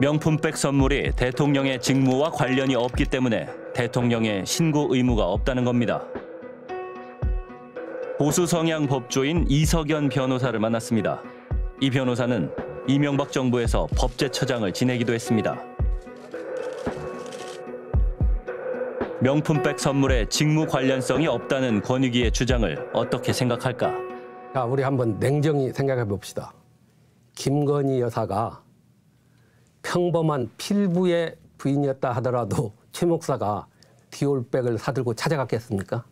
명품백 선물이 대통령의 직무와 관련이 없기 때문에 대통령의 신고 의무가 없다는 겁니다. 보수 성향 법조인 이석연 변호사를 만났습니다. 이 변호사는 이명박 정부에서 법제처장을 지내기도 했습니다. 명품백 선물에 직무 관련성이 없다는 권익위의 주장을 어떻게 생각할까? 자, 우리 한번 냉정히 생각해 봅시다. 김건희 여사가 평범한 필부의 부인이었다 하더라도 최 목사가 디올백을 사들고 찾아갔겠습니까?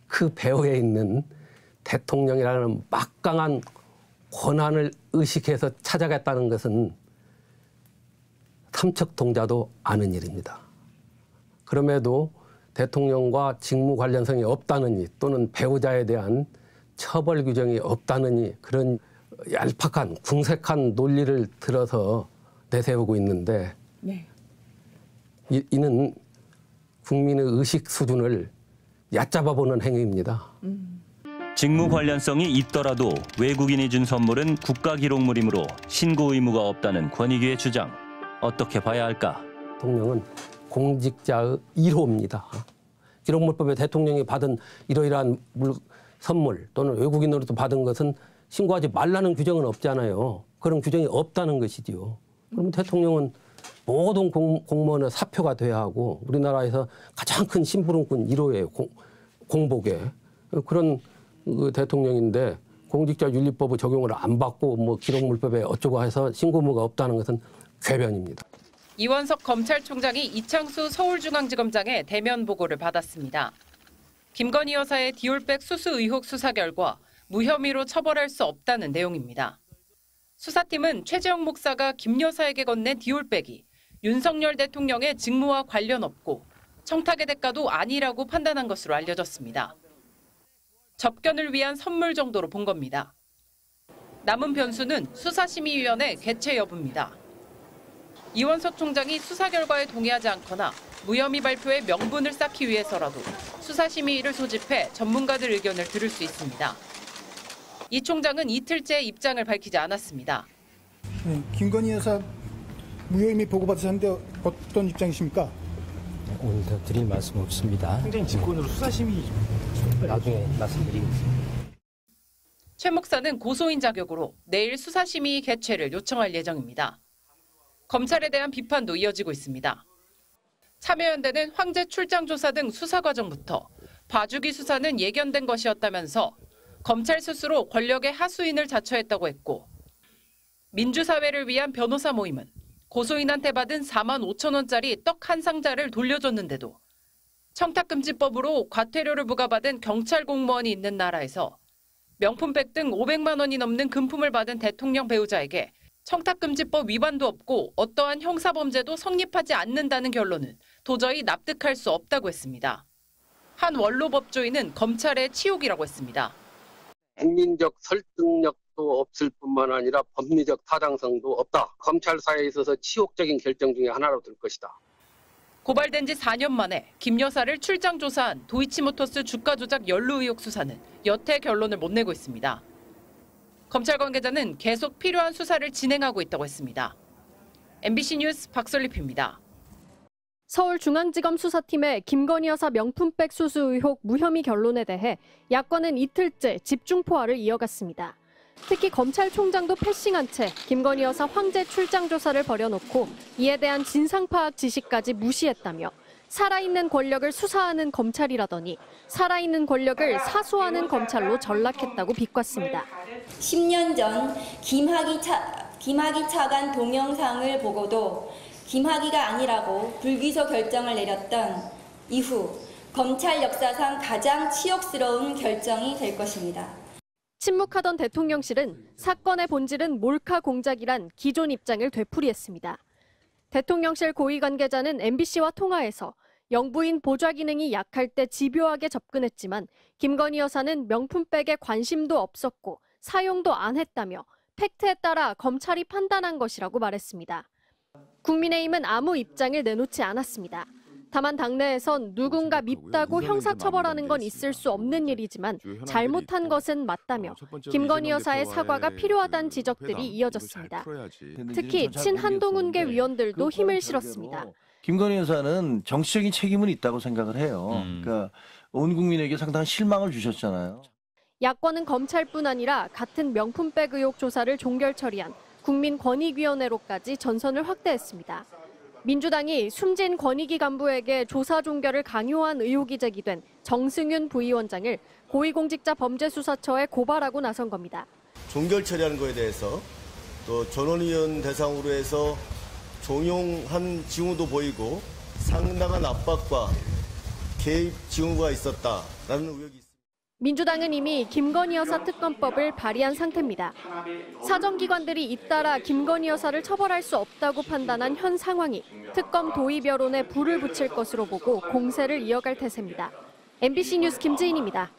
그 배후에 있는 대통령이라는 막강한 권한을 의식해서 찾아갔다는 것은 삼척동자도 아는 일입니다. 그럼에도 대통령과 직무 관련성이 없다느니 또는 배우자에 대한 처벌 규정이 없다느니 그런 얄팍한 궁색한 논리를 들어서 내세우고 있는데 네. 이는 국민의 의식 수준을 얕잡아보는 행위입니다. 직무 관련성이 있더라도 외국인이 준 선물은 국가기록물이므로 신고 의무가 없다는 권익위의 주장. 어떻게 봐야 할까? 대통령은 공직자의 1호입니다. 기록물법에 대통령이 받은 이러이러한 선물 또는 외국인으로부터 받은 것은 신고하지 말라는 규정은 없잖아요. 그런 규정이 없다는 것이지요. 그럼 대통령은 모든 공무원의 사표가 돼야 하고 우리나라에서 가장 큰 심부름꾼 1호예요. 공복에. 그런 그 대통령인데 공직자윤리법의 적용을 안 받고 뭐 기록물법에 어쩌고 해서 신고 의무가 없다는 것은 궤변입니다. 이원석 검찰총장이 이창수 서울중앙지검장의 대면 보고를 받았습니다. 김건희 여사의 디올백 수수 의혹 수사 결과 무혐의로 처벌할 수 없다는 내용입니다. 수사팀은 최재형 목사가 김 여사에게 건넨 디올백이 윤석열 대통령의 직무와 관련 없고 청탁의 대가도 아니라고 판단한 것으로 알려졌습니다. 접견을 위한 선물 정도로 본 겁니다. 남은 변수는 수사심의위원회 개최 여부입니다. 이원석 총장이 수사 결과에 동의하지 않거나 무혐의 발표에 명분을 쌓기 위해서라도 수사심의위를 소집해 전문가들 의견을 들을 수 있습니다. 이 총장은 이틀째 입장을 밝히지 않았습니다. 김건희 여사 무혐의 보고받으셨는데 어떤 입장이십니까? 오늘 더 드릴 말씀 없습니다. 총장님 직권으로 수사심의 나중에 말씀드리겠습니다. 최 목사는 고소인 자격으로 내일 수사심의 개최를 요청할 예정입니다. 검찰에 대한 비판도 이어지고 있습니다. 참여연대는 황제 출장 조사 등 수사 과정부터 봐주기 수사는 예견된 것이었다면서 검찰 스스로 권력의 하수인을 자처했다고 했고 민주사회를 위한 변호사 모임은 고소인한테 받은 4만 5천 원짜리 떡 한 상자를 돌려줬는데도 청탁금지법으로 과태료를 부과받은 경찰 공무원이 있는 나라에서 명품백 등 500만 원이 넘는 금품을 받은 대통령 배우자에게 청탁금지법 위반도 없고 어떠한 형사범죄도 성립하지 않는다는 결론은 도저히 납득할 수 없다고 했습니다. 한 원로법조인은 검찰의 치욕이라고 했습니다. 국민적 설득력도 없을 뿐만 아니라 법리적 타당성도 없다. 검찰사에 있어서 치욕적인 결정 중에 하나로 들 것이다. 고발된 지 4년 만에 김 여사를 출장 조사한 도이치모터스 주가 조작 연루 의혹 수사는 여태 결론을 못 내고 있습니다. 검찰 관계자는 계속 필요한 수사를 진행하고 있다고 했습니다. MBC 뉴스 박설립입니다. 서울중앙지검 수사팀의 김건희 여사 명품백 수수 의혹 무혐의 결론에 대해 야권은 이틀째 집중포화를 이어갔습니다. 특히 검찰총장도 패싱한 채 김건희 여사 황제 출장 조사를 벌여놓고 이에 대한 진상 파악 지시까지 무시했다며 살아있는 권력을 수사하는 검찰이라더니 살아있는 권력을 사수하는 검찰로 전락했다고 비꼬았습니다. 10년 전 김학의 차관 동영상을 보고도 김학의가 아니라고 불기소 결정을 내렸던 이후 검찰 역사상 가장 치욕스러운 결정이 될 것입니다. 침묵하던 대통령실은 사건의 본질은 몰카 공작이란 기존 입장을 되풀이했습니다. 대통령실 고위 관계자는 MBC와 통화에서 영부인 보좌 기능이 약할 때 집요하게 접근했지만 김건희 여사는 명품백에 관심도 없었고 사용도 안 했다며 팩트에 따라 검찰이 판단한 것이라고 말했습니다. 국민의힘은 아무 입장을 내놓지 않았습니다. 다만 당내에선 누군가 밉다고 형사처벌하는 건 있을 수 없는 일이지만 잘못한 것은 맞다며 김건희 여사의 사과가 필요하다는 지적들이 이어졌습니다. 특히 친한동훈계 위원들도 힘을 실었습니다. 김건희 여사는 정치적인 책임은 있다고 생각을 해요. 그러니까 온 국민에게 상당한 실망을 주셨잖아요. 야권은 검찰뿐 아니라 같은 명품백 의혹 조사를 종결 처리한 국민권익위원회로까지 전선을 확대했습니다. 민주당이 숨진 권익위 간부에게 조사 종결을 강요한 의혹이 제기된 정승윤 부위원장을 고위공직자범죄수사처에 고발하고 나선 겁니다. 종결 처리하는 거에 대해서 또 전원위원 대상으로 해서 종용한 징후도 보이고 상당한 압박과 개입 징후가 있었다라는 의혹이 있습니다. 민주당은 이미 김건희 여사 특검법을 발의한 상태입니다. 사정기관들이 잇따라 김건희 여사를 처벌할 수 없다고 판단한 현 상황이 특검 도입 여론에 불을 붙일 것으로 보고 공세를 이어갈 태세입니다. MBC 뉴스 김지인입니다.